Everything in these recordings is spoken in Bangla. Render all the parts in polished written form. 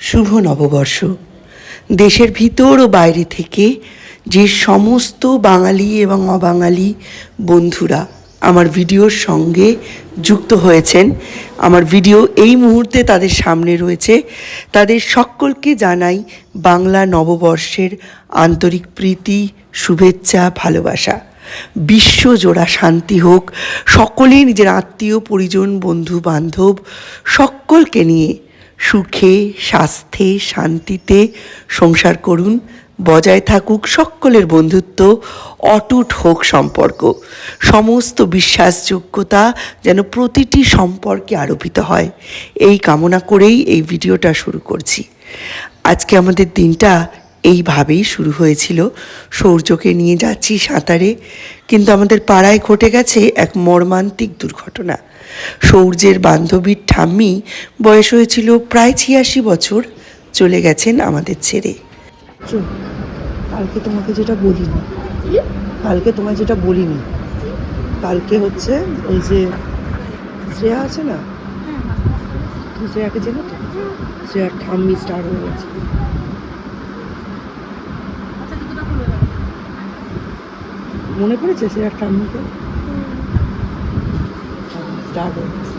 শুভ নববর্ষ। দেশের ভিতর ও বাইরে থেকে যে সমস্ত বাঙালি এবং অবাঙালি বন্ধুরা আমার ভিডিওর সঙ্গে যুক্ত হয়েছেন, আমার ভিডিও এই মুহূর্তে তাদের সামনে রয়েছে, তাদের সকলকে জানাই বাংলা নববর্ষের আন্তরিক প্রীতি, শুভেচ্ছা, ভালোবাসা। বিশ্বজোড়া শান্তি হোক, সকলেই নিজের আত্মীয় পরিজন, বন্ধু বান্ধব সকলকে নিয়ে সুখে, স্বাস্থ্যে, শান্তিতে সংসার করুন। বজায় থাকুক সকলের বন্ধুত্ব, অটুট হোক সম্পর্ক, সমস্ত বিশ্বাসযোগ্যতা যেন প্রতিটি সম্পর্কে আরোপিত হয়, এই কামনা করেই এই ভিডিওটা শুরু করছি। আজকে আমাদের দিনটা এইভাবেই শুরু হয়েছিল। সৌর্যকে নিয়ে যাচ্ছি সাঁতারে, কিন্তু আমাদের পাড়ায় ঘটে গেছে এক মর্মান্তিক দুর্ঘটনা। সৌর্যের বান্ধবীর ঠাম্মি, বয়স হয়েছিল প্রায় 86 বছর, চলে গেছেন আমাদের ছেড়ে। কালকে তোমাকে যেটা বলিনি, কালকে হচ্ছে ওই যে শ্রেয়া আছে না, তুমি শ্রেয়াকে চেনো তো? শ্রেয়ার ঠাম্মি স্টার হয়ে গেছে। মনে পড়েছে শ্রেয়ার ঠাম্মিকে? স্টার হয়ে গেছে।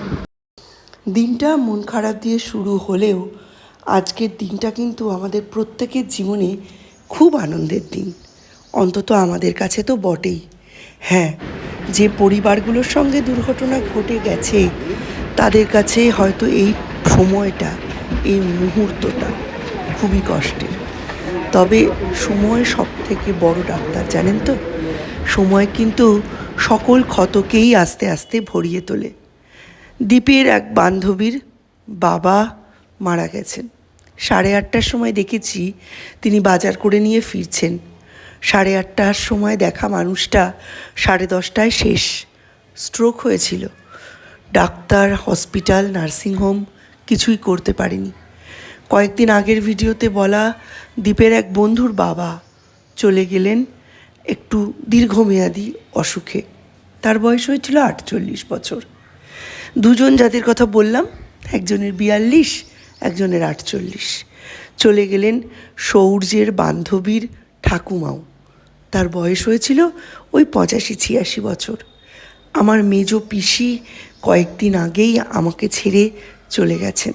দিনটা মন খারাপ দিয়ে শুরু হলেও আজকের দিনটা কিন্তু আমাদের প্রত্যেকের জীবনে খুব আনন্দের দিন, অন্তত আমাদের কাছে তো বটেই। হ্যাঁ, যে পরিবারগুলোর সঙ্গে দুর্ঘটনা ঘটে গেছে তাদের কাছে হয়তো এই সময়টা, এই মুহূর্তটা খুবই কষ্টের। তবে সময় সব থেকে বড় ডাক্তার, জানেন তো? সময় কিন্তু সকল ক্ষতকেই আস্তে আস্তে ভরিয়ে তোলে। দীপের এক বান্ধবীর বাবা মারা গেছেন। 8:30টার সময় দেখেছি তিনি বাজার করে নিয়ে ফিরছেন। 8:30টার সময় দেখা মানুষটা 10:30টায় শেষ। স্ট্রোক হয়েছিল। ডাক্তার, হসপিটাল, নার্সিংহোম কিছুই করতে পারেনি। কয়েকদিন আগের ভিডিওতে বলা দীপের এক বন্ধুর বাবা চলে গেলেন একটু দীর্ঘমেয়াদী অসুখে। তার বয়স হয়েছিল 48 বছর। দুজন যাদের কথা বললাম, একজনের 42, একজনের 48, চলে গেলেন সৌর্যের বান্ধবীর ঠাকুমাও। তার বয়স হয়েছিল ওই 85-86 বছর। আমার মেজো পিসি কয়েকদিন আগেই আমাকে ছেড়ে চলে গেছেন।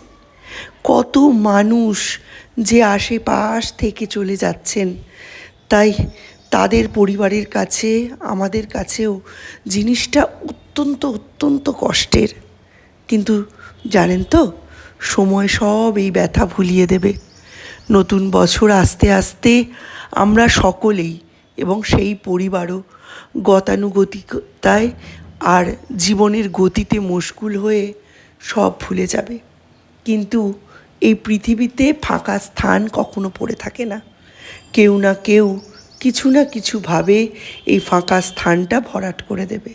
কত মানুষ যে আশেপাশ থেকে চলে যাচ্ছেন, তাই তাদের পরিবারের কাছে, আমাদের কাছেও জিনিসটা অত্যন্ত অত্যন্ত কষ্টের। কিন্তু জানেন তো, সময় সব এই ব্যথা ভুলিয়ে দেবে। নতুন বছর আসতে আসতে আমরা সকলেই এবং সেই পরিবারও গতানুগতিকতায় আর জীবনের গতিতে মশগুল হয়ে সব ভুলে যাবে। কিন্তু এই পৃথিবীতে ফাঁকা স্থান কখনো পড়ে থাকে না। কেউ না কেউ কিছু না কিছুভাবে এই ফাঁকা স্থানটা ভরাট করে দেবে।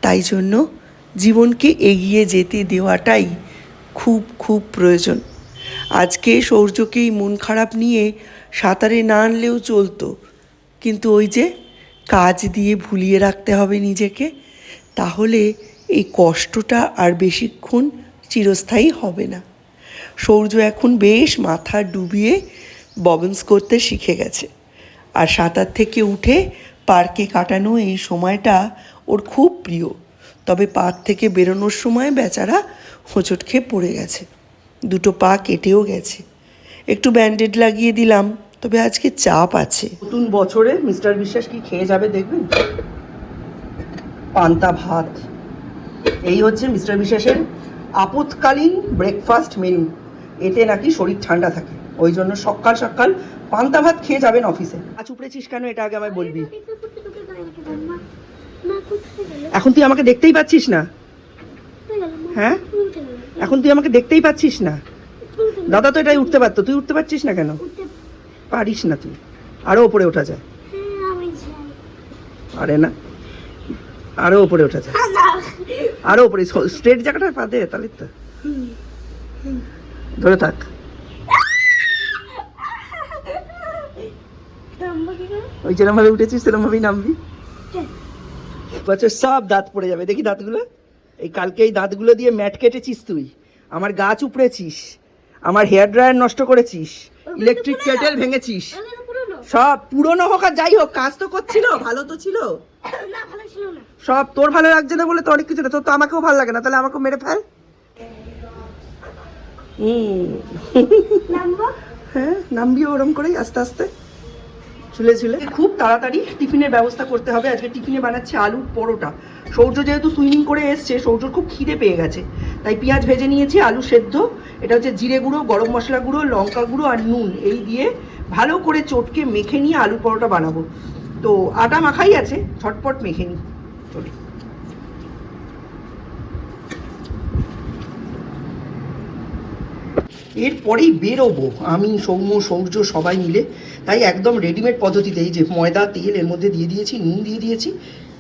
তাই জন্য জীবনকে এগিয়ে যেতে দেওয়াটাই খুব খুব প্রয়োজন। আজকে সৌর্যকেই মন খারাপ নিয়ে সাঁতারে না আনলেও চলতো, কিন্তু ওই যে কাজ দিয়ে ভুলিয়ে রাখতে হবে নিজেকে, তাহলে এই কষ্টটা আর বেশিক্ষণ চিরস্থায়ী হবে না। সৌর্য এখন বেশ মাথা ডুবিয়ে ববন্স করতে শিখে গেছে, আর সাঁতার থেকে উঠে পার্কে কাটানো এই সময়টা ওর খুব প্রিয়। তবে পার্ক থেকে বেরোনোর সময় বেচারা হোঁচট খেয়ে পড়ে গেছে, দুটো পা কেটেও গেছে। একটু ব্যান্ডেড লাগিয়ে দিলাম, তবে আজকে চাপ আছে। নতুন বছরে মিস্টার বিশ্বাস কি খেয়ে যাবে দেখবেন? পান্তা ভাত। এই হচ্ছে মিস্টার বিশ্বাসের আপৎকালীন ব্রেকফাস্ট মেনু। এতে নাকি শরীর ঠান্ডা থাকে, ওই জন্য সকাল সকাল পান্তা ভাত খেয়ে যাবেন অফিসে। আজ উপড়েছিস কেন, এটা আগে আমায় বলবি। এখন তুই আমাকে দেখতেই পাচ্ছিস না? হ্যাঁ, এখন তুই আমাকে দেখতেই পাচ্ছিস না? দাদা তো এটাই উঠতে পারতো, তুই উঠতে পারছিস না কেন? পারিস না তুই? আরো উপরে ওঠা যায়। আরে না, আরো উপরে ওঠা যায়, আরো উপরে। স্ট্রেট জায়গাটা পা দে, তাহলে তো ধরে থাক। ওই যেরকম ভাবে উঠেছিস সেরকম ভাবেই নামবি। বছর সব দাঁত পড়ে যাবে, দেখি দাঁতগুলো। এই কালকে এই দাঁতগুলো দিয়ে ম্যাট কেটেছিস তুই, আমার গাছ উপড়েছিস, আমার হেয়ার ড্রায়ার নষ্ট করেছিস, ইলেকট্রিক কেটেল ভেঙেছিস। সব পুরনো হোক আর যাই হোক, কাজ তো করছিল, ভালো তো ছিল। সব তোর ভালো লাগছে না বলে তো অনেক কিছু না, তোর তো আমাকেও ভালো লাগে না, তাহলে আমাকেও মেরে ফেল। হ্যাঁ নামবিও ওরম করেই আস্তে আস্তে ঝুলে ঝুলে। খুব তাড়াতাড়ি টিফিনের ব্যবস্থা করতে হবে। আজকে টিফিনে বানাচ্ছে আলুর পরোটা। সৌর্য যেহেতু সুইমিং করে এসছে, সৌর্যর খুব খিদে পেয়ে গেছে, তাই পেঁয়াজ ভেজে নিয়েছি, আলু সেদ্ধ, এটা হচ্ছে জিরে গুঁড়ো, গরম মশলা গুঁড়ো, লঙ্কা গুঁড়ো আর নুন, এই দিয়ে ভালো করে চটকে মেখে নিয়ে আলুর পরোটা বানাবো। তো আটা মাখাই আছে, ঝটপট মেখে নিই। চলে এরপরেই বেরোবো আমি, সৌম্য, সৌর্য সবাই মিলে। তাই একদম রেডিমেড পদ্ধতিতে এই যে ময়দা তেল এর মধ্যে দিয়ে দিয়েছি, নুন দিয়ে দিয়েছি,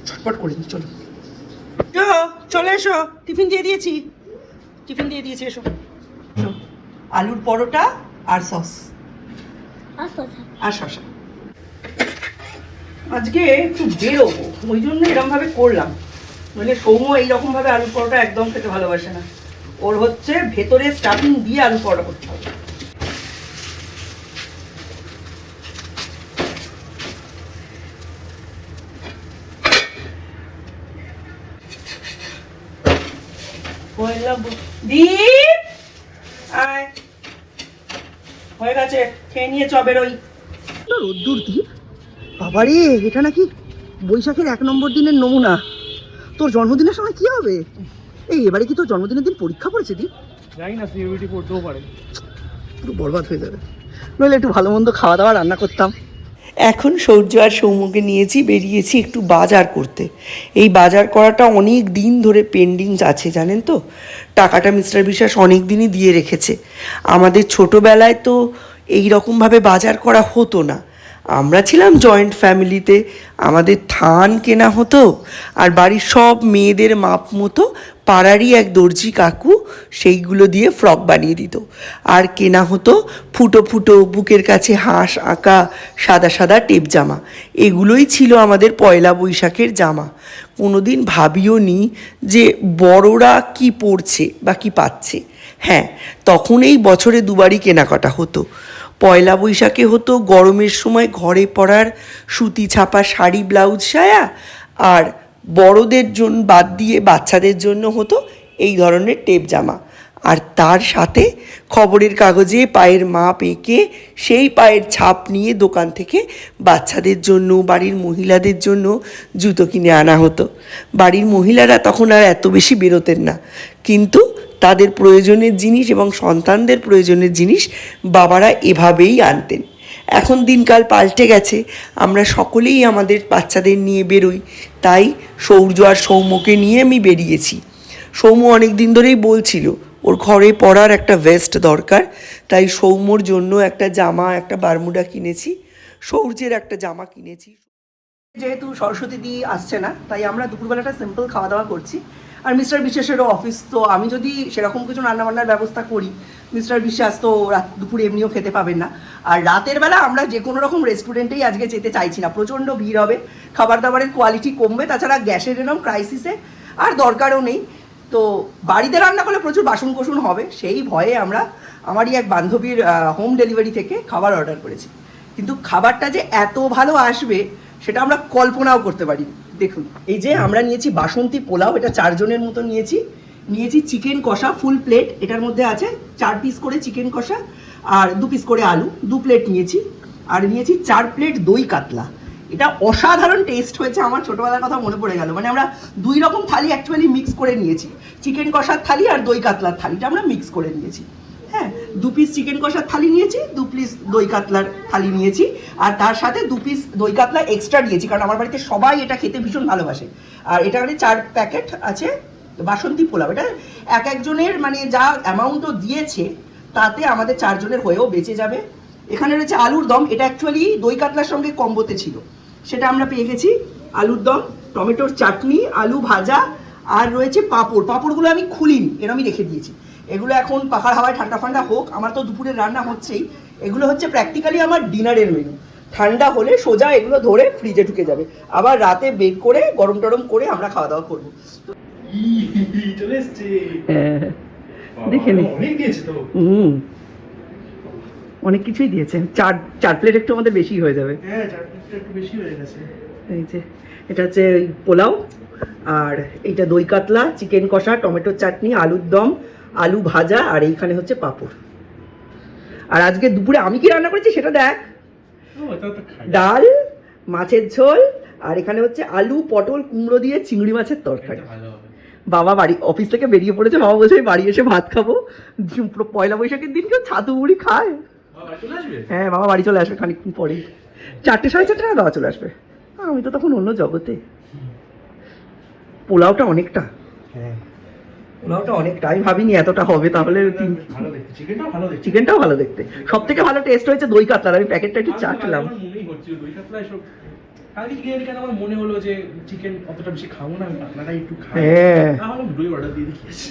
ঝটপট করে নিই। চলো চলে এসো, টিফিন দিয়ে দিয়েছি, টিফিন দিয়ে দিয়েছি, এসো। আলুর পরোটা আর সস আর শসা। আজকে একটু বেরোবো, ওই জন্য এরকমভাবে করলাম, নইলে সৌম্য এইরকমভাবে আলুর পরোটা একদম খেতে ভালোবাসে না। ওর হচ্ছে ভেতরে স্টাফিং দিয়ে আলু পরোটা করতে হবে। দীপ আয়, হয়ে গেছে, খেয়ে নিয়ে চ বেরোই। রোদ্দুর দীপ, বাবারে এটা নাকি বৈশাখের 1 নম্বর দিনের নমুনা। তোর জন্মদিনের সময় কি হবে? এই এবারে কি তোর জন্মদিনের দিন পরীক্ষা পড়েছে দীপ? জানি না, সিইউটি পড়তেও পারে। পুরো বরবাদ হয়ে যাবে, নইলে একটু ভালো মন্দ খাওয়া দাওয়া রান্না করতাম। এখন সৌর্য আর সৌম্যকে নিয়েছি, বেরিয়েছি একটু বাজার করতে। এই বাজার করাটা অনেক দিন ধরে পেন্ডিং আছে জানেন তো। টাকাটা মিস্টার বিশ্বাস অনেক দিনই দিয়ে রেখেছে। আমাদের ছোটোবেলায় তো এই রকমভাবে বাজার করা হতো না। আমরা ছিলাম জয়েন্ট ফ্যামিলিতে, আমাদের থান কেনা হতো, আর বাড়ির সব মেয়েদের মাপ মতো পাড়ারই এক দর্জি কাকু সেইগুলো দিয়ে ফ্রক বানিয়ে দিত। আর কেনা হতো ফুটো ফুটো বুকের কাছে হাঁস আঁকা সাদা সাদা টেপ জামা। এগুলোই ছিল আমাদের পয়লা বৈশাখের জামা। কোনো দিন ভাবিও নি যে বড়রা কি পরছে বা কি পাচ্ছে। হ্যাঁ, তখন এই বছরে দুবারই কেনাকাটা হতো। পয়লা বৈশাখে হতো গরমের সময় ঘরে পরার সুতি ছাপা শাড়ি ব্লাউজ সায়া, আর বড়দের জন্য বাদ দিয়ে বাচ্চাদের জন্য হতো এই ধরনের টেপ জামা। আর তার সাথে খবরের কাগজে পায়ের মাপ এঁকে সেই পায়ের ছাপ নিয়ে দোকান থেকে বাচ্চাদের জন্য, বাড়ির মহিলাদের জন্য জুতো কিনে আনা হতো। বাড়ির মহিলারা তখন আর এত বেশি বেরোতেন না, কিন্তু তাদের প্রয়োজনের জিনিস এবং সন্তানদের প্রয়োজনের জিনিস বাবারা এভাবেই আনতেন। এখন দিনকাল পাল্টে গেছে, আমরা সকলেই আমাদের বাচ্চাদের নিয়ে বেরোই। তাই সৌর্য আর সৌম্যকে নিয়ে আমি বেরিয়েছি। সৌম্য অনেক দিন ধরেই বলছিল ওর ঘরে পরার একটা ভেস্ট দরকার, তাই সৌম্যর জন্য একটা জামা, একটা বারমুডা কিনেছি, সৌর্যের একটা জামা কিনেছি। যেহেতু সরস্বতী দি আসছে না, তাই আমরা দুপুরবেলাটা সিম্পল খাওয়া দাওয়া করছি। আর মিস্টার বিশ্বাসেরও অফিস, তো আমি যদি সেরকম কিছু রান্নাবান্নার ব্যবস্থা করি, মিস্টার বিশ্বাস তো দুপুরে এমনিও খেতে পাবেন না। আর রাতের বেলা আমরা যে কোনো রকম রেস্টুরেন্টেই আজকে যেতে চাইছি না, প্রচণ্ড ভিড় হবে, খাবার দাবারের কোয়ালিটি কমবে, তাছাড়া গ্যাসের এরকম ক্রাইসিসে আর দরকারও নেই। তো বাড়িতে রান্না করলে প্রচুর বাসন কোসন হবে, সেই ভয়ে আমরা আমারই এক বান্ধবীর হোম ডেলিভারি থেকে খাবার অর্ডার করেছি। কিন্তু খাবারটা যে এত ভালো আসবে সেটা আমরা কল্পনাও করতে পারি। দেখুন, এই যে আমরা নিয়েছি বাসন্তী পোলাও, এটা 4 জনের মতো নিয়েছি চিকেন কষা ফুল প্লেট, এটার মধ্যে আছে 4 পিস করে চিকেন কষা আর 2 পিস করে আলু, 2 প্লেট নিয়েছি। আর নিয়েছি 4 প্লেট দই কাতলা। এটা অসাধারণ টেস্ট হয়েছে, আমার ছোটোবেলার কথা মনে পড়ে গেল। মানে আমরা 2 রকম থালি অ্যাকচুয়ালি মিক্স করে নিয়েছি, চিকেন কষার থালি আর দই কাতলার থালিটা আমরা মিক্স করে নিয়েছি। হ্যাঁ, 2 পিস চিকেন কষার থালি নিয়েছি, 2 পিস দই কাতলার থালি নিয়েছি, আর তার সাথে 2 পিস দই কাতলা এক্সট্রা নিয়েছি, কারণ আমার বাড়িতে সবাই এটা খেতে ভীষণ ভালোবাসে। আর এটা মানে 4 প্যাকেট আছে বাসন্তী পোলাও। এটা এক একজনের মানে যা অ্যামাউন্টও দিয়েছে তাতে আমাদের 4 জনের হয়েও বেঁচে যাবে। এখানে রয়েছে আলুর দম, এটা অ্যাকচুয়ালি দই কাতলার সঙ্গে কম্বোতে ছিল, সেটা আমরা পেয়ে গেছি। আলুর দম, টমেটোর চাটনি, আলু ভাজা, আর রয়েছে পাঁপড়। পাঁপড়গুলো আমি খুলিনি, এরমই রেখে দিয়েছি। এগুলো এখন পাখার হাওয়ায় ঠান্ডা ফান্ডা হোক, আমার তো দুপুরের রান্না হচ্ছেই। এগুলো হচ্ছে প্র্যাকটিক্যালি আমার ডিনারের মেনু। ঠান্ডা হলে সোজা এগুলো ধরে ফ্রিজে ঢুকে যাবে, আবার রাতে বেক করে গরম টরম করে আমরা খাওয়া দাওয়া করবো। দেখে নে, অনেক কিছুই দিয়েছেন। চার চার প্লেট একটু আমাদের বেশি হয়ে যাবে। হ্যাঁ, চাটনিটা একটু বেশি হয়ে গেছে। এই যে এটা হচ্ছে ওই পোলাও, আর এইটা দই কাতলা, চিকেন কষা, টমেটোর চাটনি, আলুর দম, আলু ভাজা, আর এইখানে হচ্ছে পাঁপড়। আর আজকে দুপুরে আমি কি রান্না করেছি সেটা দেখ। ও, এটা তো খাই। ডাল, মাছের ঝোল, আর এখানে হচ্ছে আলু পটল কুমড়ো দিয়ে চিংড়ি মাছের তরকারি। এটা ভালো হবে। বাবা বাড়ি অফিস থেকে বেরিয়ে পড়েছে, বাবা বলছে আমি বাড়ি এসে ভাত খাবো। পয়লা বৈশাখের দিন কেউ ছাতু মুড়ি খায়? বাবা চলে আসবে? হ্যাঁ, বাবা বাড়ি চলে আসবে খানিকক্ষণ পরে, 4টে 4:30 নাগাদ বাবা চলে আসবে। আমি তো তখন অন্য জগতে। পোলাওটা অনেকটা, হ্যাঁ, পোলাওটা অনেকটা, আমি ভাবিনি এতটা হবে। তাহলে ভালো দেখতে, চিকেনটাও ভালো দেখতে। চিকেনটাও ভালো দেখতে। সব থেকে ভালো টেস্ট হয়েছে দই কাতলার, আমি প্যাকেটটা একটু চাটলাম। আমার মনেই হচ্ছিল দই কাতলা এসব। কালকে গিয়ে কেন আমার মনে হলো যে চিকেন অতটা বেশি খাবো না, আমি পাতলাটাই একটু খাই। হ্যাঁ, তাহলে দই অর্ডার দিয়ে দিয়েছি।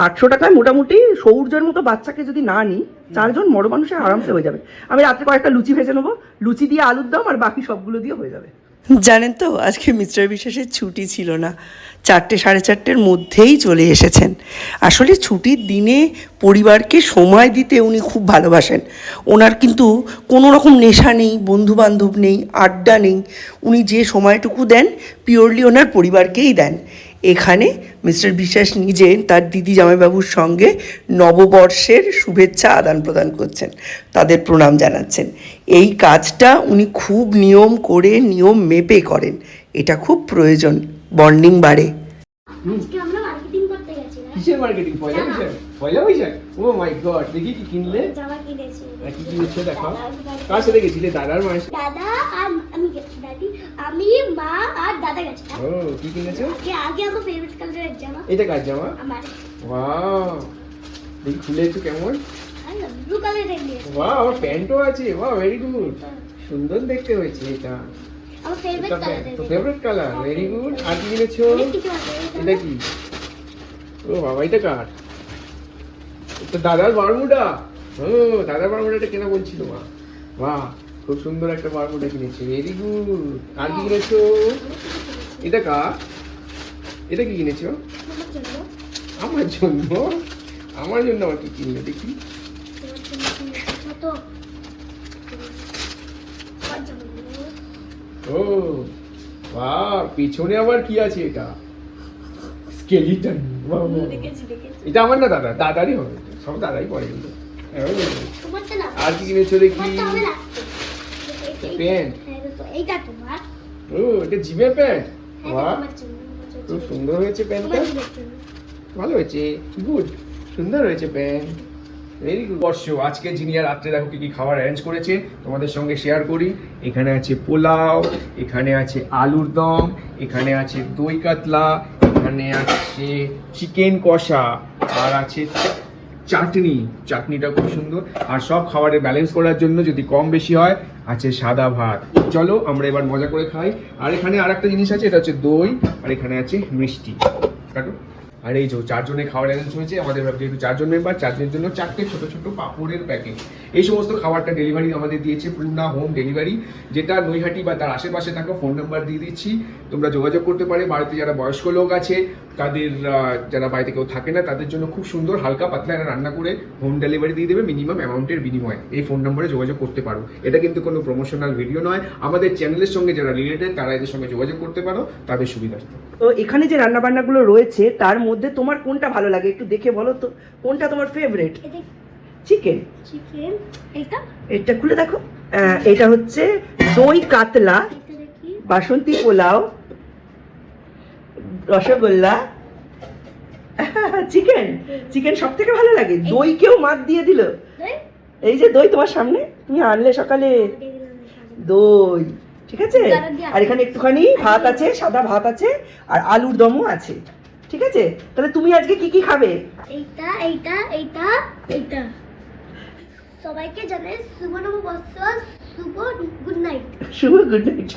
800 টাকায় মোটামুটি সৌর্যের মতো বাচ্চাকে যদি না নিই, 4 জন বড় মানুষের আরামসে হয়ে যাবে। আমি রাত্রে কয়েকটা লুচি ভেজে নেবো, লুচি দিয়ে আলুর দম, আর বাকি সবগুলো দিয়ে হয়ে যাবে। জানেন তো আজকে মিস্টার বিশ্বাসের ছুটি ছিল না, 4টে 4:30-র মধ্যেই চলে এসেছেন। আসলে ছুটির দিনে পরিবারকে সময় দিতে উনি খুব ভালোবাসেন। ওনার কিন্তু কোনো রকম নেশা নেই, বন্ধুবান্ধব নেই, আড্ডা নেই। উনি যে সময়টুকু দেন পিওরলি ওনার পরিবারকেই দেন। এখানে মিস্টার বিশ্বাস নিজে তার দিদি জামাইবাবুর সঙ্গে নববর্ষের শুভেচ্ছা আদান প্রদান করছেন, তাদের প্রণাম জানাচ্ছেন। এই কাজটা উনি খুব নিয়ম করে নিয়ম মেপে করেন, এটা খুব প্রয়োজন, বন্ডিং বাড়ে। আজকে আমরা মার্কেটিং করতে গেছিলাম। কিসের মার্কেটিং? পয়লা বৈশাখ? পয়লা বৈশাখ? ও মাই গড, দেখি কি কিনলে? জামা কিনেছি। কি কিনেছো দেখাও। কার সাথে গেছিলে? দাদার মায়ের সাথে? দাদা আর আমি গেছি, আমি মা আর দাদা গেছিলাম। ও, কি কিনেছো? আগে আমার ফেভারিট কালারের জামা। এটা কার জামা? আমার ওয়াও, দেখি খুলে একটু কেমন। ব্লু কালারের নিয়েছি। ওয়াও, আমার প্যান্টও আছে। ওয়াও, ভেরি গুড, সুন্দর দেখতে হয়েছে এটা। আমার ফেভারিট কালারের। তো ফেভারিট কালার, ভেরি গুড। আর কি কিনেছো? অনেক কিছু আছে। এটা কি? ও বাবা, এটা কার? এটা দাদার বারমুডা। ও, দাদার বারমুডাটা কেনা বলছিল মা। বাহ, খুব সুন্দর একটা বারমুডা কিনেছে, ভেরি গুড। আর কি কিনেছো? এটা কার? এটা কি কিনেছো? আমার জন্য। আমার জন্য? আমার জন্য আবার কি কিনলে দেখি? তোমার জন্য কিনেছি তো। আমার জন্য। ও বাহ, পিছনে আবার কি আছে এটা? স্কেলিটন। দেখেছি দেখেছি। এটা আমার না, দাদা, দাদারই হবে, সব দাদাই পরে কিন্তু। তোমারটা না। আর কি কিনেছো দেখি? তোমারটা হবে না। প্যান্ট। হ্যাঁ, তো এইটা তোমার। ও, এটা জিমের প্যান্ট। হ্যাঁ, বাহ, তোমার জন্য। খুব সুন্দর হয়েছে প্যান্টটা। তোমার জিমের জন্য। ভালো হয়েছে, গুড, সুন্দর হয়েছে প্যান্ট, ভেরি গুড। বর্ষ আজকে জিনিয়া রাত্রে দেখো কি কি খাবার অ্যারেঞ্জ করেছে তোমাদের সঙ্গে শেয়ার করি। এখানে আছে পোলাও, এখানে আছে আলুর দম, এখানে আছে দই কাতলা, এখানে আছে চিকেন কষা, আর আছে চাটনি। চাটনিটা খুব সুন্দর। আর সব খাবারের ব্যালেন্স করার জন্য যদি কম বেশি হয় আছে সাদা ভাত। চলো আমরা এবার মজা করে খাই। আর এখানে আর একটা জিনিস আছে, এটা হচ্ছে দই, আর এখানে আছে মিষ্টি। কাটো। আর এই যে 4 জনের খাবার অ্যারেঞ্জ হয়েছে আমাদের, যেহেতু 4 জন মেম্বার, 4 জনের জন্য 4টে ছোট ছোট পাঁপড়ের প্যাকেট। এই সমস্ত খাবারটা ডেলিভারি আমাদের দিয়েছে পূর্ণা হোম ডেলিভারি, যেটা নৈহাটি বা তার আশেপাশে থাকা ফোন নাম্বার দিয়ে দিচ্ছি, তোমরা যোগাযোগ করতে পারে। বাড়িতে যারা বয়স্ক লোক আছে, তাদের যারা বাড়িতে কেউ থাকে না, তাদের জন্য খুব সুন্দর হালকা পাতলা একটা রান্না করে হোম ডেলিভারি দিয়ে দেবে মিনিমাম অ্যামাউন্টের বিনিময়ে। এই ফোন নম্বরে যোগাযোগ করতে পারো। এটা কিন্তু কোনো প্রমোশনাল ভিডিও নয়, আমাদের চ্যানেলের সঙ্গে যারা রিলেটেড তারা এদের সঙ্গে যোগাযোগ করতে পারো তাদের সুবিধার্থে। তো এখানে যে রান্নাবান্নাগুলো রয়েছে তার মধ্যে তোমার কোনটা ভালো লাগে একটু দেখে বলো তো, কোনটা তোমার ফেভারিট? এটা চিকেন। চিকেন। এইটা এটা খুলে দেখো। এটা হচ্ছে দই কাতলা, এটা দেখি। বাসন্তী পোলাও, রসগোল্লা, চিকেন। চিকেন সব থেকে ভালো লাগে। দই কেউ মাত দিয়ে দিল। দই? এই যে দই তোমার সামনে, তুমি আনলে সকালে দই, ঠিক আছে। আর এখানে একটুখানি ভাত আছে, সাদা ভাত আছে, আর আলুর দমও আছে, ঠিক আছে। তাহলে তুমি আজকে কি কি খাবে? এইটা এইটা এইটা এইটা। সবাইকে জানাই শুভ নববর্ষ, শুভ গুড নাইট। শুভ গুড নাইট।